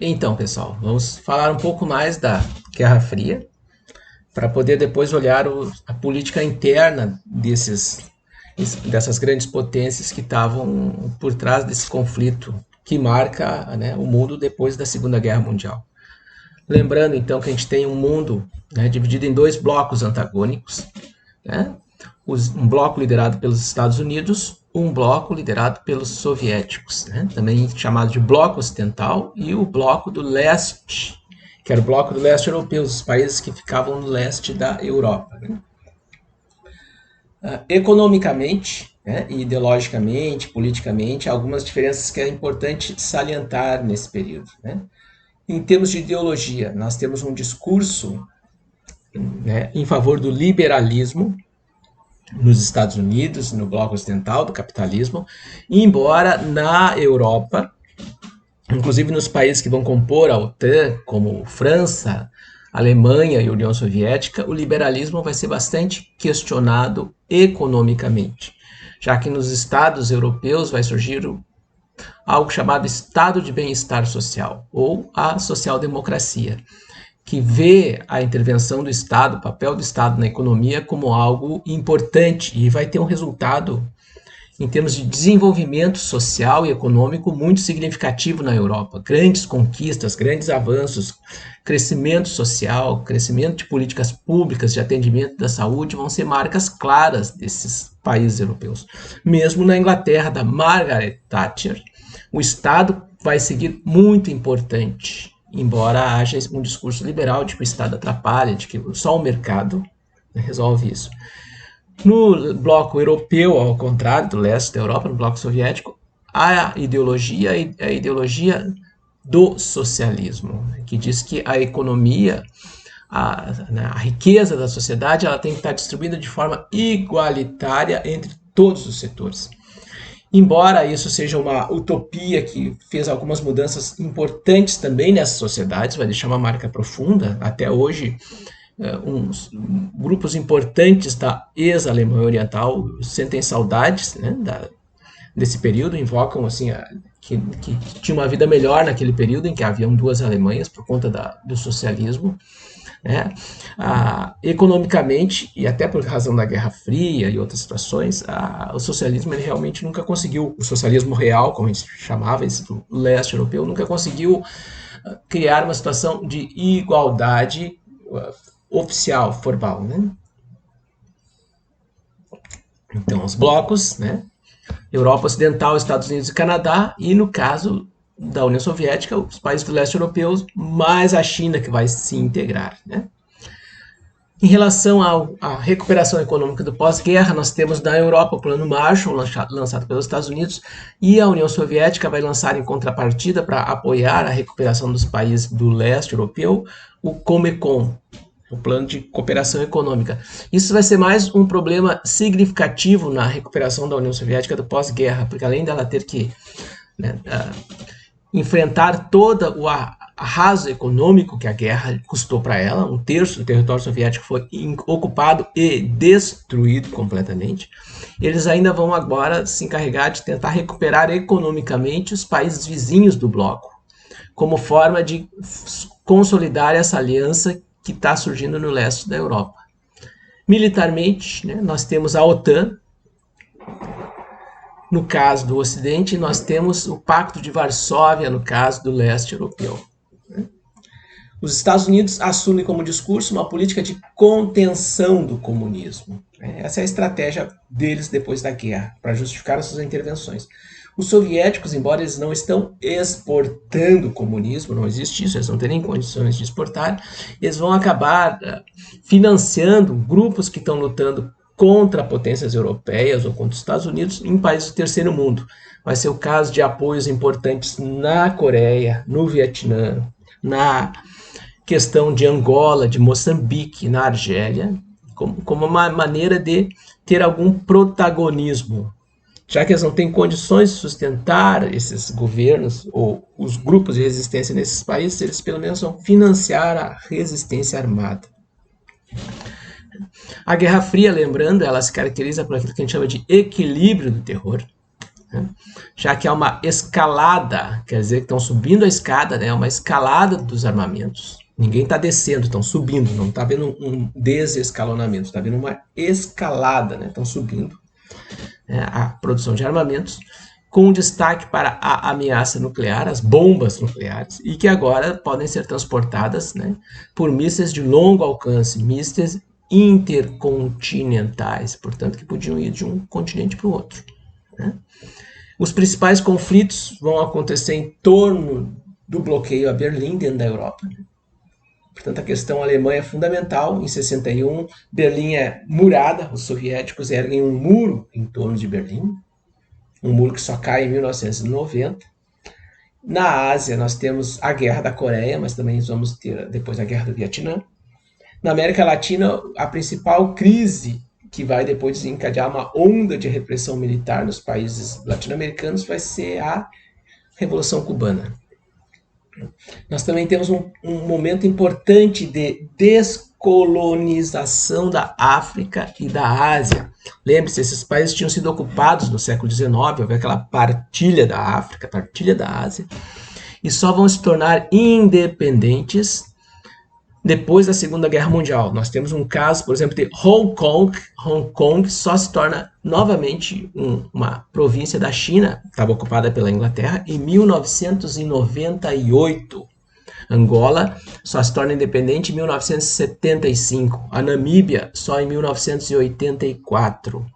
Então, pessoal, vamos falar um pouco mais da Guerra Fria, para poder depois olhar a política interna dessas grandes potências que estavam por trás desse conflito que marca, né, o mundo depois da Segunda Guerra Mundial. Lembrando, então, que a gente tem um mundo, né, dividido em dois blocos antagônicos, né? Um bloco liderado pelos Estados Unidos, um bloco liderado pelos soviéticos, né? Também chamado de bloco ocidental, e o bloco do leste, que era o bloco do leste europeu, os países que ficavam no leste da Europa. Né? Economicamente, né, ideologicamente, politicamente, há algumas diferenças que é importante salientar nesse período. Né? Em termos de ideologia, nós temos um discurso, né, em favor do liberalismo, nos Estados Unidos, no bloco ocidental do capitalismo, embora na Europa, inclusive nos países que vão compor a OTAN, como França, Alemanha e União Soviética, o liberalismo vai ser bastante questionado economicamente, já que nos estados europeus vai surgir algo chamado estado de bem-estar social, ou a social-democracia, que vê a intervenção do Estado, o papel do Estado na economia como algo importante e vai ter um resultado em termos de desenvolvimento social e econômico muito significativo na Europa. Grandes conquistas, grandes avanços, crescimento social, crescimento de políticas públicas de atendimento da saúde vão ser marcas claras desses países europeus. Mesmo na Inglaterra, da Margaret Thatcher, o Estado vai seguir muito importante, embora haja um discurso liberal de que o Estado atrapalha, de que só o mercado resolve isso. No bloco europeu, ao contrário do leste da Europa, no bloco soviético, a ideologia é a ideologia do socialismo, que diz que a economia, a riqueza da sociedade, ela tem que estar distribuída de forma igualitária entre todos os setores. Embora isso seja uma utopia que fez algumas mudanças importantes também nessas sociedades, vai deixar uma marca profunda até hoje. Uns grupos importantes da ex-Alemanha Oriental sentem saudades, né, desse período, invocam assim, que tinha uma vida melhor naquele período em que haviam duas Alemanhas por conta do socialismo. Né? Economicamente, e até por razão da Guerra Fria e outras situações, o socialismo ele realmente nunca conseguiu, o socialismo real, como a gente chamava, esse do leste europeu, nunca conseguiu criar uma situação de igualdade oficial, formal. Né? Então, os blocos, né? Europa Ocidental, Estados Unidos e Canadá, e no caso da União Soviética, os países do leste europeus, mais a China que vai se integrar. Né? Em relação à recuperação econômica do pós-guerra, nós temos na Europa o Plano Marshall, lançado pelos Estados Unidos, e a União Soviética vai lançar em contrapartida para apoiar a recuperação dos países do leste europeu, o Comecon, o Plano de Cooperação Econômica. Isso vai ser mais um problema significativo na recuperação da União Soviética do pós-guerra, porque além dela ter que, né, enfrentar todo o arraso econômico que a guerra custou para ela, um terço do território soviético foi ocupado e destruído completamente, eles ainda vão agora se encarregar de tentar recuperar economicamente os países vizinhos do bloco, como forma de consolidar essa aliança que está surgindo no leste da Europa. Militarmente, né, nós temos a OTAN. No caso do Ocidente, nós temos o Pacto de Varsóvia, no caso do leste europeu. Os Estados Unidos assumem como discurso uma política de contenção do comunismo. Essa é a estratégia deles depois da guerra, para justificar as suas intervenções. Os soviéticos, embora eles não estão exportando comunismo, não existe isso, eles não têm nem condições de exportar, eles vão acabar financiando grupos que estão lutando contra potências europeias ou contra os Estados Unidos em países do terceiro mundo. Vai ser o caso de apoios importantes na Coreia, no Vietnã, na questão de Angola, de Moçambique, na Argélia, como uma maneira de ter algum protagonismo, já que eles não têm condições de sustentar esses governos ou os grupos de resistência nesses países, eles pelo menos vão financiar a resistência armada. A Guerra Fria, lembrando, ela se caracteriza por aquilo que a gente chama de equilíbrio do terror. né? Já que há uma escalada, quer dizer que estão subindo a escada, né? Uma escalada dos armamentos. Ninguém está descendo, estão subindo, não está vendo um desescalonamento, está vendo uma escalada, né? Estão subindo, né, a produção de armamentos, com destaque para a ameaça nuclear, as bombas nucleares, e que agora podem ser transportadas, né, por mísseis de longo alcance, mísseis intercontinentais, portanto, que podiam ir de um continente para o outro, né? Os principais conflitos vão acontecer em torno do bloqueio a Berlim, dentro da Europa. Portanto, a questão alemã é fundamental. Em 61, Berlim é murada, os soviéticos erguem um muro em torno de Berlim, um muro que só cai em 1990. Na Ásia, nós temos a Guerra da Coreia, mas também vamos ter depois a Guerra do Vietnã. Na América Latina, a principal crise que vai depois desencadear uma onda de repressão militar nos países latino-americanos vai ser a Revolução Cubana. Nós também temos um momento importante de descolonização da África e da Ásia. Lembre-se, esses países tinham sido ocupados no século XIX, houve aquela partilha da África, partilha da Ásia, e só vão se tornar independentes depois da Segunda Guerra Mundial. Nós temos um caso, por exemplo, de Hong Kong. Hong Kong só se torna novamente uma província da China, estava ocupada pela Inglaterra, em 1998. Angola só se torna independente em 1975. A Namíbia só em 1984.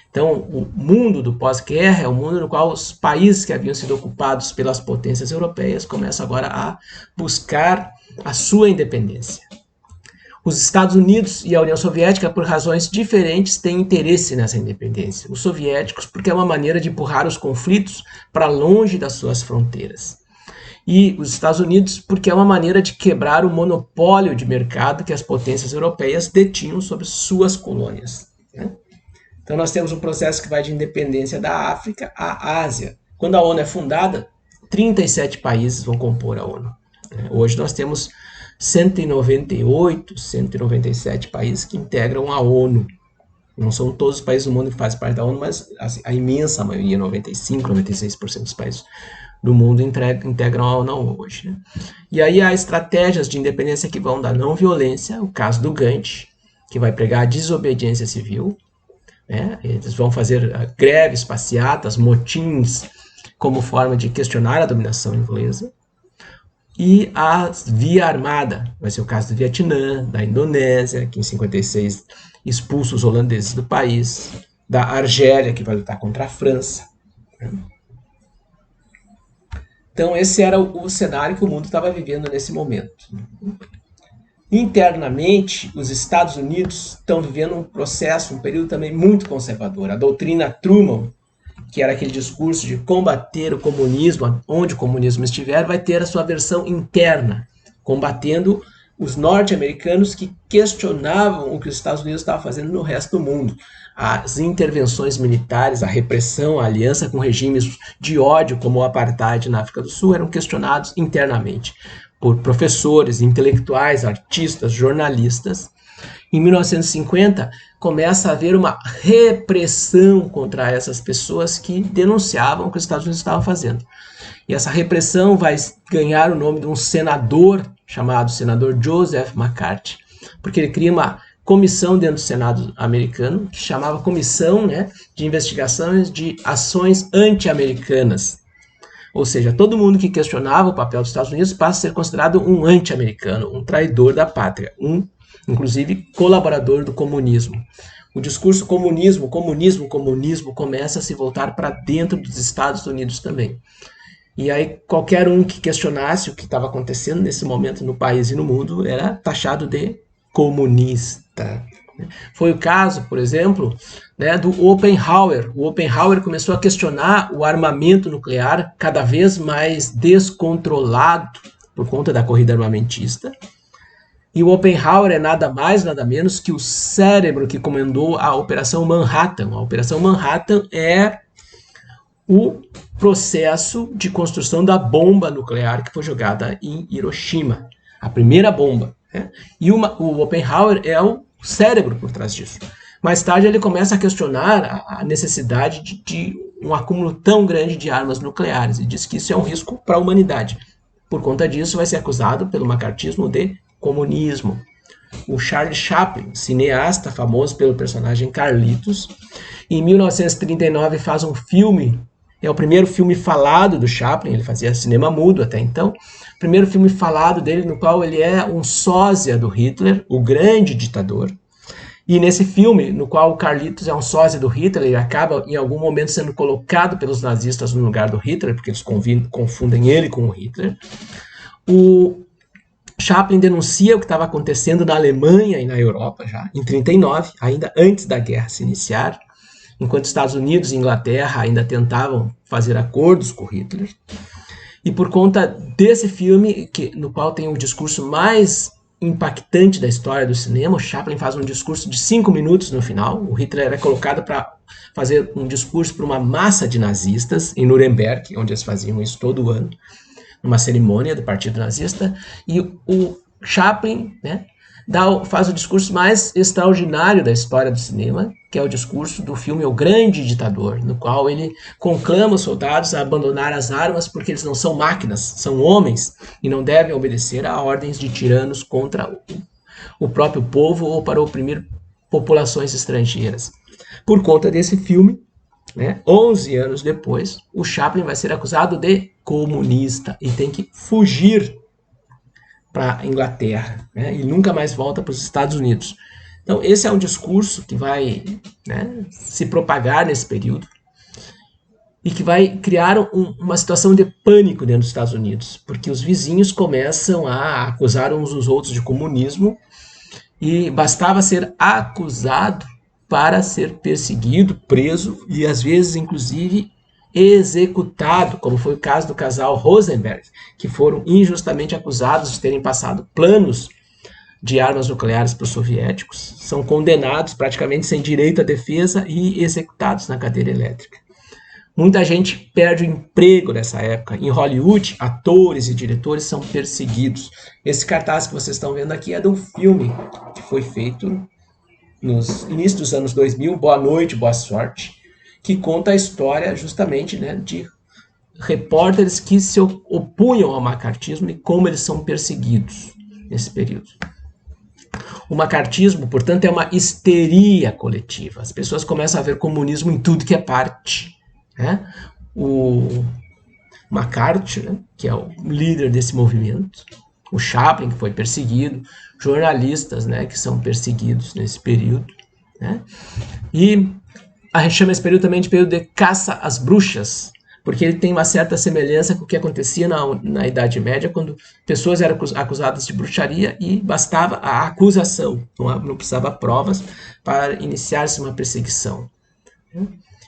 Então, o mundo do pós-guerra é um mundo no qual os países que haviam sido ocupados pelas potências europeias começam agora a buscar a sua independência. Os Estados Unidos e a União Soviética, por razões diferentes, têm interesse nessa independência. Os soviéticos, porque é uma maneira de empurrar os conflitos para longe das suas fronteiras. E os Estados Unidos, porque é uma maneira de quebrar o monopólio de mercado que as potências europeias detinham sobre suas colônias, né? Então nós temos um processo que vai de independência da África à Ásia. Quando a ONU é fundada, 37 países vão compor a ONU. Hoje nós temos 198, 197 países que integram a ONU. Não são todos os países do mundo que fazem parte da ONU, mas a imensa maioria, 95, 96% dos países do mundo integram a ONU hoje, né? E aí há estratégias de independência que vão da não violência, o caso do Gandhi, que vai pregar a desobediência civil, né? Eles vão fazer greves, passeatas, motins, como forma de questionar a dominação inglesa. E a via armada, vai ser o caso do Vietnã, da Indonésia, que em 56 expulsa os holandeses do país, da Argélia, que vai lutar contra a França. Então esse era o cenário que o mundo estava vivendo nesse momento. Internamente, os Estados Unidos estão vivendo um processo, um período também muito conservador. A doutrina Truman, que era aquele discurso de combater o comunismo, onde o comunismo estiver, vai ter a sua versão interna, combatendo os norte-americanos que questionavam o que os Estados Unidos estavam fazendo no resto do mundo. As intervenções militares, a repressão, a aliança com regimes de ódio, como o apartheid na África do Sul, eram questionados internamente por professores, intelectuais, artistas, jornalistas. Em 1950, começa a haver uma repressão contra essas pessoas que denunciavam o que os Estados Unidos estavam fazendo. E essa repressão vai ganhar o nome de um senador chamado senador Joseph McCarthy, porque ele cria uma comissão dentro do Senado americano que chamava Comissão, né, de Investigações de Ações Anti-Americanas. Ou seja, todo mundo que questionava o papel dos Estados Unidos passa a ser considerado um anti-americano, um traidor da pátria, inclusive colaborador do comunismo. O discurso comunismo começa a se voltar para dentro dos Estados Unidos também. E aí qualquer um que questionasse o que estava acontecendo nesse momento no país e no mundo era taxado de comunista. Foi o caso, por exemplo, né, do Oppenheimer. O Oppenheimer começou a questionar o armamento nuclear cada vez mais descontrolado por conta da corrida armamentista. E o Oppenheimer é nada mais, nada menos que o cérebro que comandou a Operação Manhattan. A Operação Manhattan é o processo de construção da bomba nuclear que foi jogada em Hiroshima. A primeira bomba, né? E o Oppenheimer é o cérebro por trás disso. Mais tarde ele começa a questionar a necessidade de um acúmulo tão grande de armas nucleares e diz que isso é um risco para a humanidade. Por conta disso, vai ser acusado pelo macartismo de comunismo. O Charlie Chaplin, cineasta famoso pelo personagem Carlitos, em 1939 faz um filme, é o primeiro filme falado do Chaplin, ele fazia cinema mudo até então, o primeiro filme falado dele no qual ele é um sósia do Hitler, o grande ditador. E nesse filme, no qual o Carlitos é um sósia do Hitler, ele acaba em algum momento sendo colocado pelos nazistas no lugar do Hitler, porque eles confundem ele com o Hitler. O Chaplin denuncia o que estava acontecendo na Alemanha e na Europa já, em 1939, ainda antes da guerra se iniciar, enquanto Estados Unidos e Inglaterra ainda tentavam fazer acordos com Hitler. E por conta desse filme, no qual tem o discurso mais impactante da história do cinema, o Chaplin faz um discurso de 5 minutos no final. O Hitler era colocado para fazer um discurso para uma massa de nazistas em Nuremberg, onde eles faziam isso todo ano, numa cerimônia do Partido Nazista, e o Chaplin, né, faz o discurso mais extraordinário da história do cinema, que é o discurso do filme O Grande Ditador, no qual ele conclama os soldados a abandonar as armas porque eles não são máquinas, são homens e não devem obedecer a ordens de tiranos contra o próprio povo ou para oprimir populações estrangeiras. Por conta desse filme, 11 anos depois, o Chaplin vai ser acusado de comunista e tem que fugir para a Inglaterra, e nunca mais volta para os Estados Unidos. Então, esse é um discurso que vai se propagar nesse período e que vai criar uma situação de pânico dentro dos Estados Unidos, porque os vizinhos começam a acusar uns os outros de comunismo e bastava ser acusado para ser perseguido, preso e, às vezes, inclusive, executado, como foi o caso do casal Rosenberg, que foram injustamente acusados de terem passado planos de armas nucleares para os soviéticos, são condenados praticamente sem direito à defesa e executados na cadeira elétrica. Muita gente perde o emprego nessa época. Em Hollywood, atores e diretores são perseguidos. Esse cartaz que vocês estão vendo aqui é de um filme que foi feito nos inícios dos anos 2000, Boa Noite, Boa Sorte, que conta a história justamente de repórteres que se opunham ao macartismo e como eles são perseguidos nesse período. O macartismo, portanto, é uma histeria coletiva. As pessoas começam a ver comunismo em tudo que é parte. O McCarthy, que é o líder desse movimento, o Chaplin, que foi perseguido, jornalistas, que são perseguidos nesse período. E a gente chama esse período também de período de caça às bruxas, porque ele tem uma certa semelhança com o que acontecia na Idade Média, quando pessoas eram acusadas de bruxaria e bastava a acusação, não precisava provas para iniciar-se uma perseguição.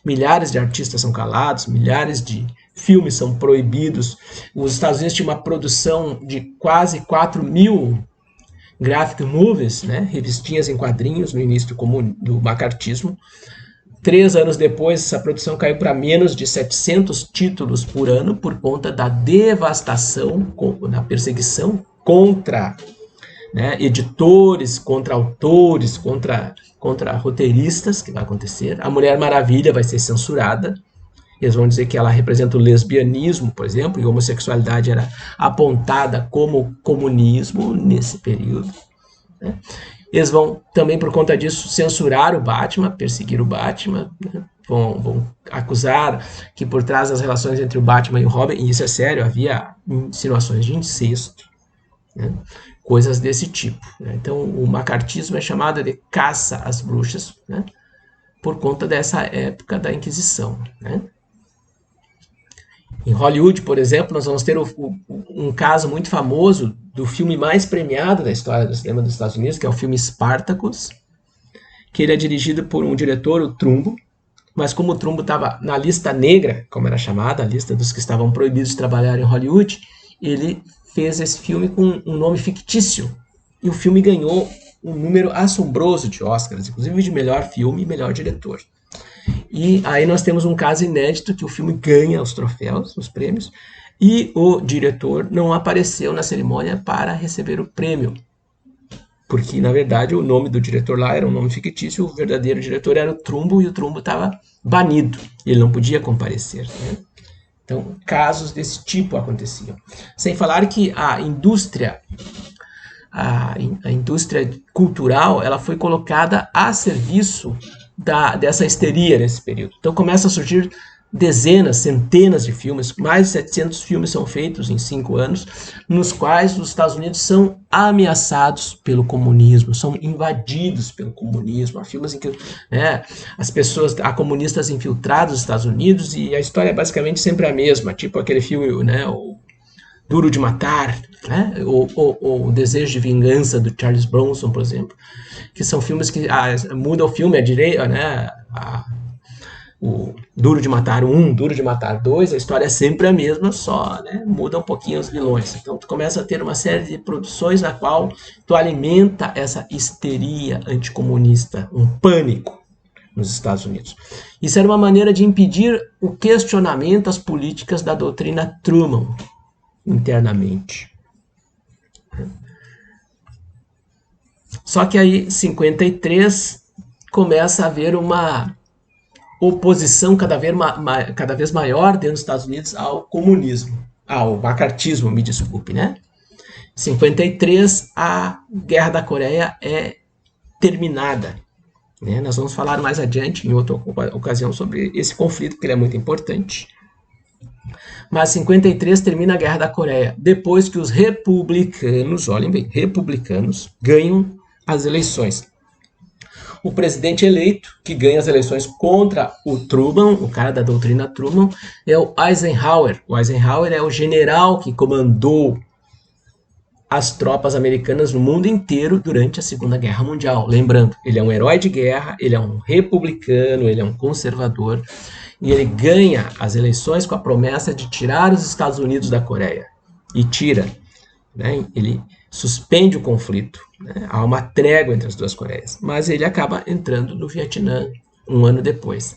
Milhares de artistas são calados, milhares de filmes são proibidos. Os Estados Unidos tinham uma produção de quase 4.000 graphic movies, revistinhas em quadrinhos no início do macartismo. 3 anos depois, essa produção caiu para menos de 700 títulos por ano por conta da devastação, da perseguição contra editores, contra autores, contra roteiristas, que vai acontecer. A Mulher Maravilha vai ser censurada. Eles vão dizer que ela representa o lesbianismo, por exemplo, e a homossexualidade era apontada como comunismo nesse período. Eles vão também, por conta disso, censurar o Batman, perseguir o Batman, vão acusar que por trás das relações entre o Batman e o Robin, e isso é sério, havia insinuações de incesto, coisas desse tipo. Então, o macartismo é chamado de caça às bruxas, por conta dessa época da Inquisição. Em Hollywood, por exemplo, nós vamos ter um caso muito famoso do filme mais premiado da história do cinema dos Estados Unidos, que é o filme Spartacus, que ele é dirigido por um diretor, o Trumbo, mas como o Trumbo estava na lista negra, como era chamada, a lista dos que estavam proibidos de trabalhar em Hollywood, ele fez esse filme com um nome fictício, e o filme ganhou um número assombroso de Oscars, inclusive de melhor filme e melhor diretor. E aí nós temos um caso inédito que o filme ganha os troféus, os prêmios, e o diretor não apareceu na cerimônia para receber o prêmio. porque na verdade o nome do diretor lá era um nome fictício, o verdadeiro diretor era o Trumbo e o Trumbo estava banido, ele não podia comparecer, né? Então, casos desse tipo aconteciam. Sem falar que a indústria cultural, ela foi colocada a serviço dessa histeria nesse período. Então começa a surgir dezenas, centenas de filmes, mais de 700 filmes são feitos em 5 anos, nos quais os Estados Unidos são ameaçados pelo comunismo, são invadidos pelo comunismo. Há filmes em que, né, há comunistas infiltrados nos Estados Unidos, e a história é basicamente sempre a mesma, tipo aquele filme, né, o Duro de Matar, né, ou O Desejo de Vingança, do Charles Bronson, por exemplo, que são filmes que mudam o filme, a direita, né, o Duro de Matar 1, Duro de Matar 2, a história é sempre a mesma, só, né, muda um pouquinho os vilões. Então tu começa a ter uma série de produções na qual tu alimenta essa histeria anticomunista, um pânico nos Estados Unidos. Isso era uma maneira de impedir o questionamento às políticas da doutrina Truman internamente. Só que aí, em 53, começa a haver uma oposição cada vez maior dentro dos Estados Unidos ao comunismo, ao macartismo, me desculpe, né? Em 53, a Guerra da Coreia é terminada, né? Nós vamos falar mais adiante, em outra ocasião, sobre esse conflito, porque ele é muito importante. Mas em 53 termina a Guerra da Coreia, depois que os republicanos, olhem bem, republicanos, ganham as eleições. O presidente eleito, que ganha as eleições contra o Truman, o cara da doutrina Truman, é o Eisenhower. O Eisenhower é o general que comandou as tropas americanas no mundo inteiro durante a Segunda Guerra Mundial. Lembrando, ele é um herói de guerra, ele é um republicano, ele é um conservador, e ele ganha as eleições com a promessa de tirar os Estados Unidos da Coreia. E tira, né? Ele suspende o conflito, né? Há uma trégua entre as duas Coreias, mas ele acaba entrando no Vietnã um ano depois.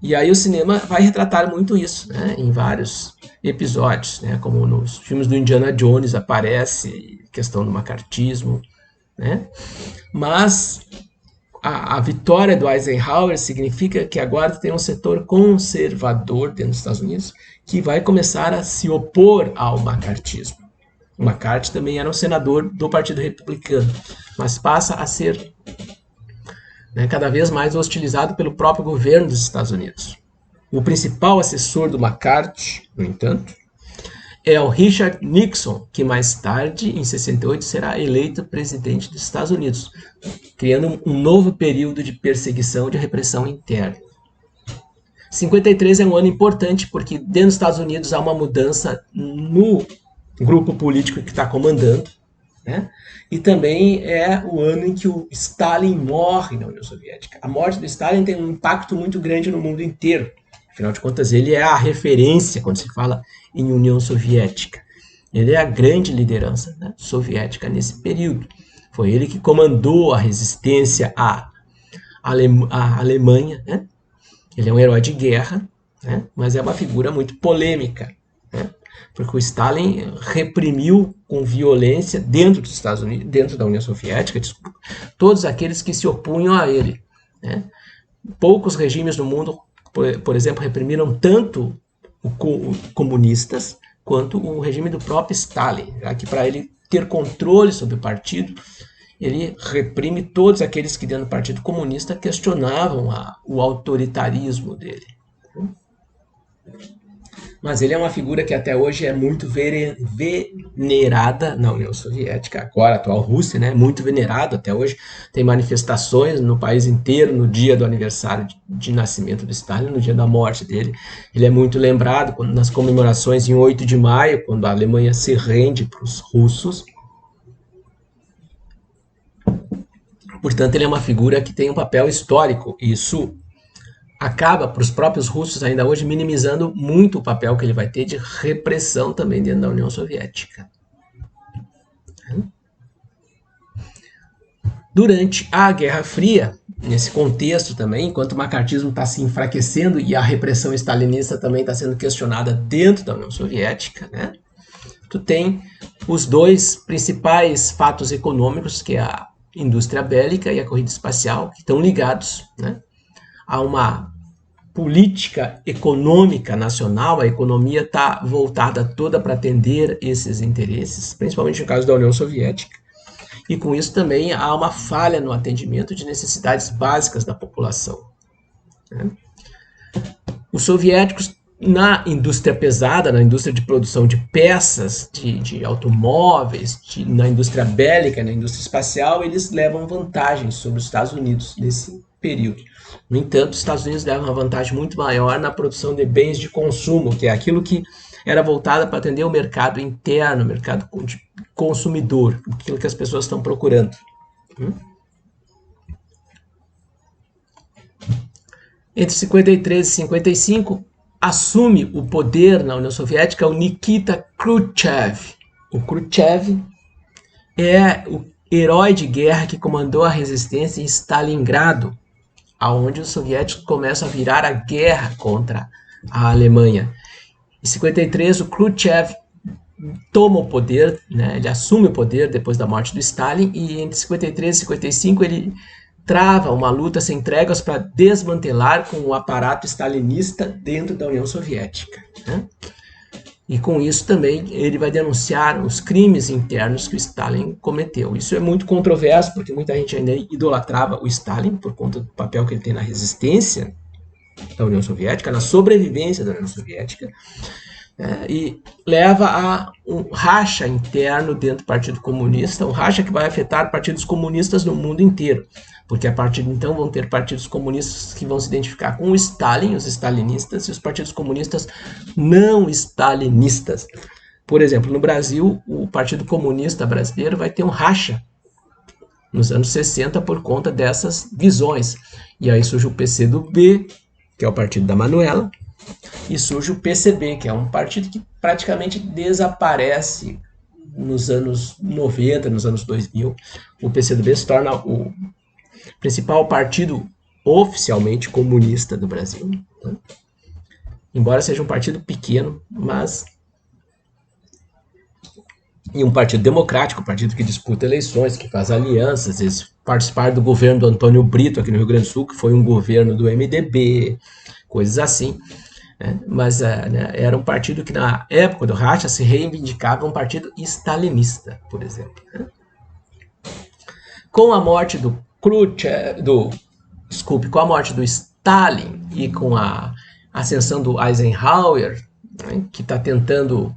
E aí o cinema vai retratar muito isso, né? Em vários episódios, né? Como nos filmes do Indiana Jones aparece a questão do macartismo, né? Mas a vitória do Eisenhower significa que agora tem um setor conservador dentro dos Estados Unidos que vai começar a se opor ao macartismo. O McCarthy também era um senador do Partido Republicano, mas passa a ser, né, cada vez mais hostilizado pelo próprio governo dos Estados Unidos. O principal assessor do McCarthy, no entanto, é o Richard Nixon, que mais tarde, em 68, será eleito presidente dos Estados Unidos, criando um novo período de perseguição e de repressão interna. 53 é um ano importante porque dentro dos Estados Unidos há uma mudança no grupo político que está comandando, né? E também é o ano em que o Stalin morre na União Soviética. A morte do Stalin tem um impacto muito grande no mundo inteiro. Afinal de contas, ele é a referência quando se fala em União Soviética. Ele é a grande liderança, né, soviética nesse período. Foi ele que comandou a resistência à Alemanha, né? Ele é um herói de guerra, né? Mas é uma figura muito polêmica, né? Porque o Stalin reprimiu com violência dentro dos Estados Unidos, dentro da União Soviética, todos aqueles que se opunham a ele, né? Poucos regimes no mundo, por exemplo, reprimiram tanto os comunistas quanto o regime do próprio Stalin, já que para ele ter controle sobre o partido, ele reprime todos aqueles que dentro do Partido Comunista questionavam o autoritarismo dele. Mas ele é uma figura que até hoje é muito venerada na União Soviética, agora a atual Rússia, né? Muito venerado até hoje. Tem manifestações no país inteiro no dia do aniversário de nascimento do Stalin, no dia da morte dele. Ele é muito lembrado nas comemorações em 8 de maio, quando a Alemanha se rende para os russos. Portanto, ele é uma figura que tem um papel histórico, e isso acaba, para os próprios russos ainda hoje, minimizando muito o papel que ele vai ter de repressão também dentro da União Soviética. Durante a Guerra Fria, nesse contexto também, enquanto o macartismo está se enfraquecendo e a repressão stalinista também está sendo questionada dentro da União Soviética, né? tu tem os dois principais fatos econômicos, que é a indústria bélica e a corrida espacial, que estão ligados, né, a uma política econômica nacional. A economia está voltada toda para atender esses interesses, principalmente no caso da União Soviética, e com isso também há uma falha no atendimento de necessidades básicas da população, né? Os soviéticos, na indústria pesada, na indústria de produção de peças, de automóveis, na indústria bélica, na indústria espacial, eles levam vantagem sobre os Estados Unidos nesse período. No entanto, os Estados Unidos levam uma vantagem muito maior na produção de bens de consumo, que é aquilo que era voltado para atender o mercado interno, o mercado consumidor, aquilo que as pessoas estão procurando. Entre 53 e 55, assume o poder na União Soviética o Nikita Khrushchev. O Khrushchev é o herói de guerra que comandou a resistência em Stalingrado, aonde os soviéticos começam a virar a guerra contra a Alemanha. Em 53, o Khrushchev toma o poder, né? Ele assume o poder depois da morte do Stalin, e entre 53 e 55 ele trava uma luta sem tréguas para desmantelar com o aparato stalinista dentro da União Soviética, né? E com isso também ele vai denunciar os crimes internos que o Stalin cometeu. Isso é muito controverso, porque muita gente ainda idolatrava o Stalin por conta do papel que ele tem na resistência da União Soviética, na sobrevivência da União Soviética, e leva a um racha interno dentro do Partido Comunista, um racha que vai afetar partidos comunistas no mundo inteiro, porque a partir de então vão ter partidos comunistas que vão se identificar com o Stalin, os stalinistas, e os partidos comunistas não stalinistas. Por exemplo, no Brasil, o Partido Comunista Brasileiro vai ter um racha nos anos 60 por conta dessas visões. E aí surge o PCdoB, que é o partido da Manuela, e surge o PCB, que é um partido que praticamente desaparece nos anos 90, nos anos 2000. O PCdoB se torna o principal partido oficialmente comunista do Brasil, né? Embora seja um partido pequeno, mas e um partido democrático, um partido que disputa eleições, que faz alianças. Eles participaram do governo do Antônio Brito aqui no Rio Grande do Sul, que foi um governo do MDB, coisas assim, né? Mas né, era um partido que na época do racha se reivindicava um partido stalinista, por exemplo, né? Com a morte do Khrushchev, com a morte do Stalin e com a ascensão do Eisenhower, né, que está tentando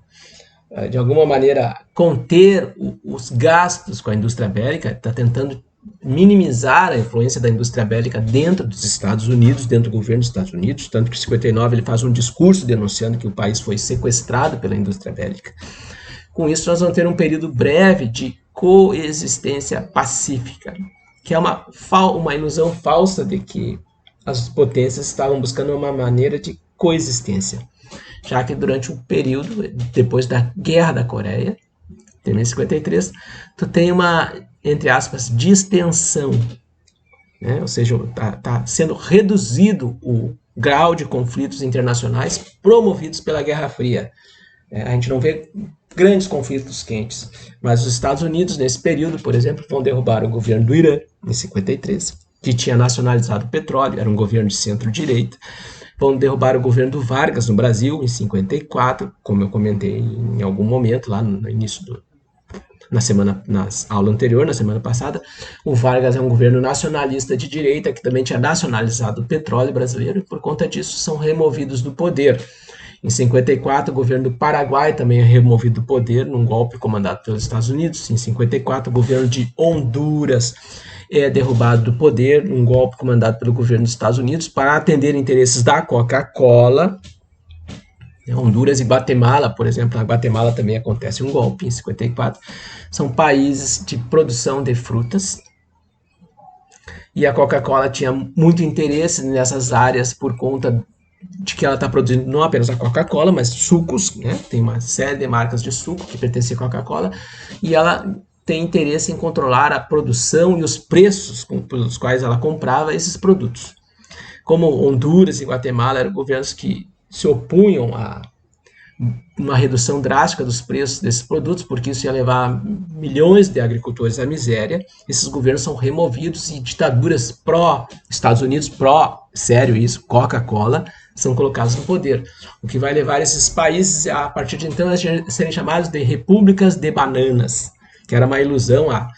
de alguma maneira conter os gastos com a indústria bélica, está tentando minimizar a influência da indústria bélica dentro dos Estados Unidos, dentro do governo dos Estados Unidos, tanto que em 59 ele faz um discurso denunciando que o país foi sequestrado pela indústria bélica. Com isso, nós vamos ter um período breve de coexistência pacífica, que é uma ilusão falsa de que as potências estavam buscando uma maneira de coexistência, já que durante um período, depois da Guerra da Coreia, em 53, tu tem uma, entre aspas, distensão, né? Ou seja, está sendo reduzido o grau de conflitos internacionais promovidos pela Guerra Fria. A gente não vê grandes conflitos quentes, mas os Estados Unidos, nesse período, por exemplo, vão derrubar o governo do Irã, em 53, que tinha nacionalizado o petróleo, era um governo de centro-direita. Vão derrubar o governo do Vargas no Brasil, em 54, como eu comentei em algum momento, lá no início na aula anterior, na semana passada. O Vargas é um governo nacionalista de direita, que também tinha nacionalizado o petróleo brasileiro, e por conta disso são removidos do poder. Em 54, o governo do Paraguai também é removido do poder, num golpe comandado pelos Estados Unidos. Em 54, o governo de Honduras é derrubado do poder, num golpe comandado pelo governo dos Estados Unidos, para atender interesses da Coca-Cola. Honduras e Guatemala, por exemplo, na Guatemala também acontece um golpe em 54. São países de produção de frutas. E a Coca-Cola tinha muito interesse nessas áreas por conta de que ela está produzindo não apenas a Coca-Cola, mas sucos, né? Tem uma série de marcas de suco que pertencem à Coca-Cola, e ela tem interesse em controlar a produção e os preços pelos quais ela comprava esses produtos. Como Honduras e Guatemala eram governos que se opunham à uma redução drástica dos preços desses produtos, porque isso ia levar milhões de agricultores à miséria. Esses governos são removidos e ditaduras pró-Estados Unidos, sério isso, Coca-Cola, são colocados no poder. O que vai levar esses países, a partir de então, a serem chamados de repúblicas de bananas, que era uma ilusão, a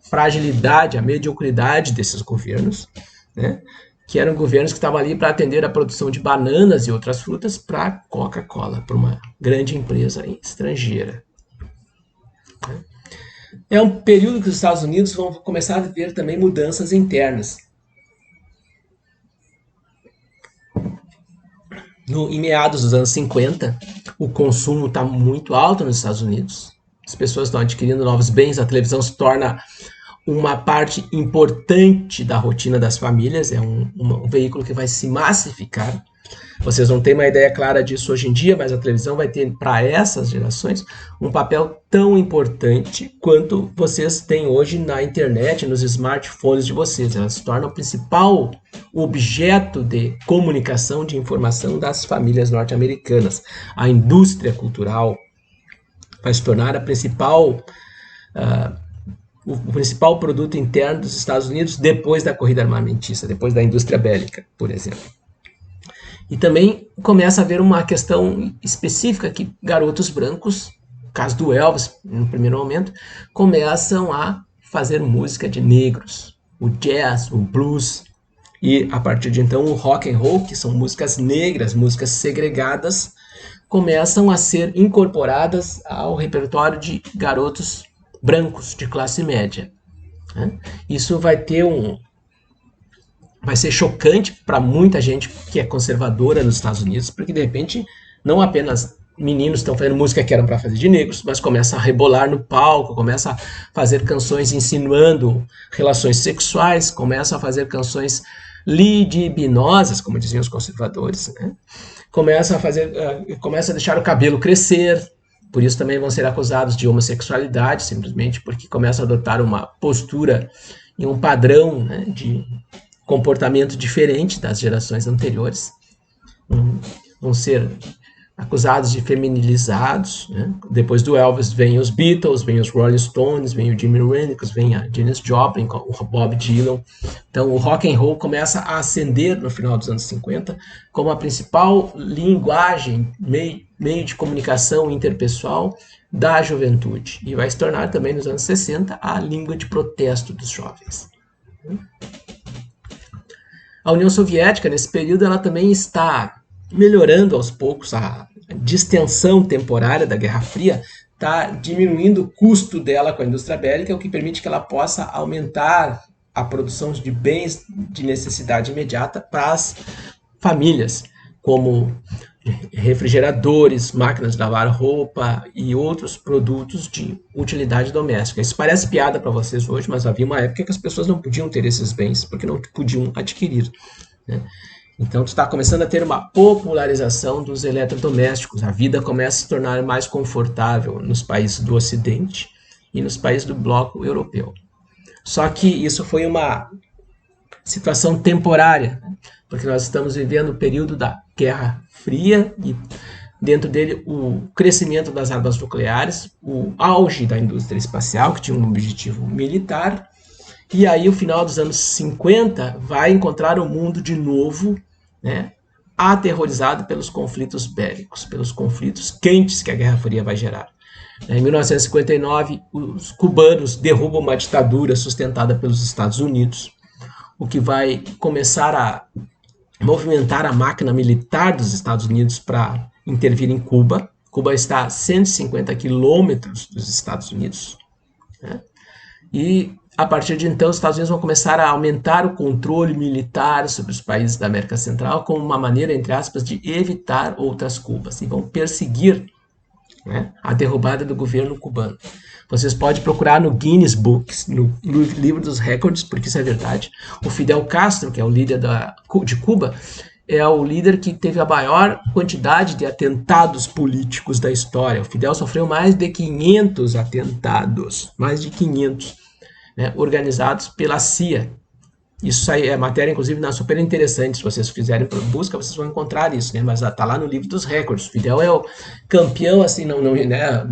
fragilidade, a mediocridade desses governos, né? Que eram governos que estavam ali para atender a produção de bananas e outras frutas para a Coca-Cola, para uma grande empresa estrangeira. É um período que os Estados Unidos vão começar a ver também mudanças internas. Em meados dos anos 50, o consumo está muito alto nos Estados Unidos. As pessoas estão adquirindo novos bens, a televisão se torna uma parte importante da rotina das famílias, é um veículo que vai se massificar. Vocês não têm uma ideia clara disso hoje em dia, mas a televisão vai ter para essas gerações um papel tão importante quanto vocês têm hoje na internet, nos smartphones de vocês. Ela se torna o principal objeto de comunicação, de informação das famílias norte-americanas. A indústria cultural vai se tornar a principal o principal produto interno dos Estados Unidos depois da corrida armamentista, depois da indústria bélica, por exemplo. E também começa a haver uma questão específica que garotos brancos, no caso do Elvis, no primeiro momento, começam a fazer música de negros, o jazz, o blues, e a partir de então o rock and roll, que são músicas negras, músicas segregadas, começam a ser incorporadas ao repertório de garotos brancos de classe média. Isso vai ser chocante para muita gente que é conservadora nos Estados Unidos, porque de repente não apenas meninos estão fazendo música que eram para fazer de negros, mas começam a rebolar no palco, começam a fazer canções insinuando relações sexuais, começam a fazer canções libidinosas, como diziam os conservadores, né? Começam a deixar o cabelo crescer. Por isso também vão ser acusados de homossexualidade, simplesmente porque começam a adotar uma postura e um padrão, né, de comportamento diferente das gerações anteriores. Vão ser acusados de feminilizados, né? Depois do Elvis vem os Beatles, vem os Rolling Stones, vem o Jimi Hendrix, vem a Janis Joplin, o Bob Dylan. Então o rock and roll começa a ascender no final dos anos 50 como a principal linguagem, meio de comunicação interpessoal da juventude, e vai se tornar também nos anos 60 a língua de protesto dos jovens. A União Soviética, nesse período, ela também está melhorando aos poucos. A distensão temporária da Guerra Fria está diminuindo o custo dela com a indústria bélica, o que permite que ela possa aumentar a produção de bens de necessidade imediata para as famílias, como refrigeradores, máquinas de lavar roupa e outros produtos de utilidade doméstica. Isso parece piada para vocês hoje, mas havia uma época que as pessoas não podiam ter esses bens, porque não podiam adquirir, né? Então, está começando a ter uma popularização dos eletrodomésticos. A vida começa a se tornar mais confortável nos países do Ocidente e nos países do bloco europeu. Só que isso foi uma situação temporária, né? Porque nós estamos vivendo o período da Guerra Fria e dentro dele o crescimento das armas nucleares, o auge da indústria espacial, que tinha um objetivo militar, e aí o final dos anos 50 vai encontrar o mundo de novo, né, aterrorizado pelos conflitos bélicos, pelos conflitos quentes que a Guerra Fria vai gerar. Em 1959, os cubanos derrubam uma ditadura sustentada pelos Estados Unidos, o que vai começar a movimentar a máquina militar dos Estados Unidos para intervir em Cuba. Cuba está a 150 quilômetros dos Estados Unidos, né? E a partir de então os Estados Unidos vão começar a aumentar o controle militar sobre os países da América Central como uma maneira, entre aspas, de evitar outras Cubas, e vão perseguir, né, a derrubada do governo cubano. Vocês podem procurar no Guinness Books, no livro dos recordes, porque isso é verdade. O Fidel Castro, que é o líder de Cuba, é o líder que teve a maior quantidade de atentados políticos da história. O Fidel sofreu mais de 500 atentados, mais de 500, né, organizados pela CIA. Isso aí é matéria, inclusive, super interessante. Se vocês fizerem busca, vocês vão encontrar isso, né? Mas tá lá no livro dos recordes. Fidel é o campeão, assim, não, né?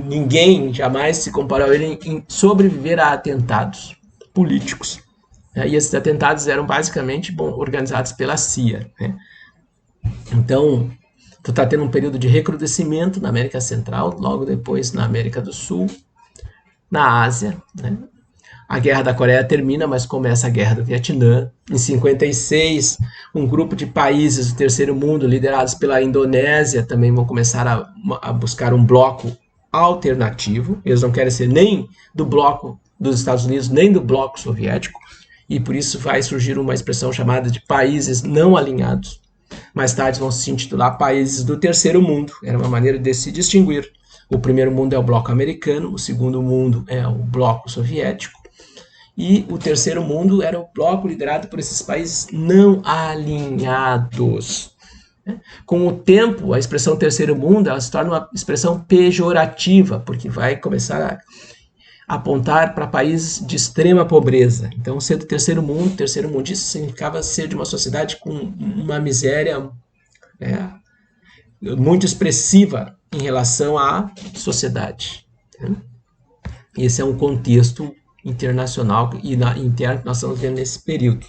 Ninguém jamais se comparou a ele em sobreviver a atentados políticos. Né? E esses atentados eram basicamente organizados pela CIA. Né? Então, tu está tendo um período de recrudescimento na América Central, logo depois na América do Sul, na Ásia. Né? A Guerra da Coreia termina, mas começa a Guerra do Vietnã. Em 56, um grupo de países do terceiro mundo, liderados pela Indonésia, também vão começar a buscar um bloco alternativo. Eles não querem ser nem do bloco dos Estados Unidos, nem do bloco soviético, e por isso vai surgir uma expressão chamada de países não alinhados. Mais tarde vão se intitular países do terceiro mundo. Era uma maneira de se distinguir. O primeiro mundo é o bloco americano, o segundo mundo é o bloco soviético, e o terceiro mundo era o bloco liderado por esses países não alinhados. Com o tempo, a expressão terceiro mundo ela se torna uma expressão pejorativa, porque vai começar a apontar para países de extrema pobreza. Então, ser do terceiro mundista significava ser de uma sociedade com uma miséria muito expressiva em relação à sociedade. Esse é um contexto internacional e interno que nós estamos vendo nesse período.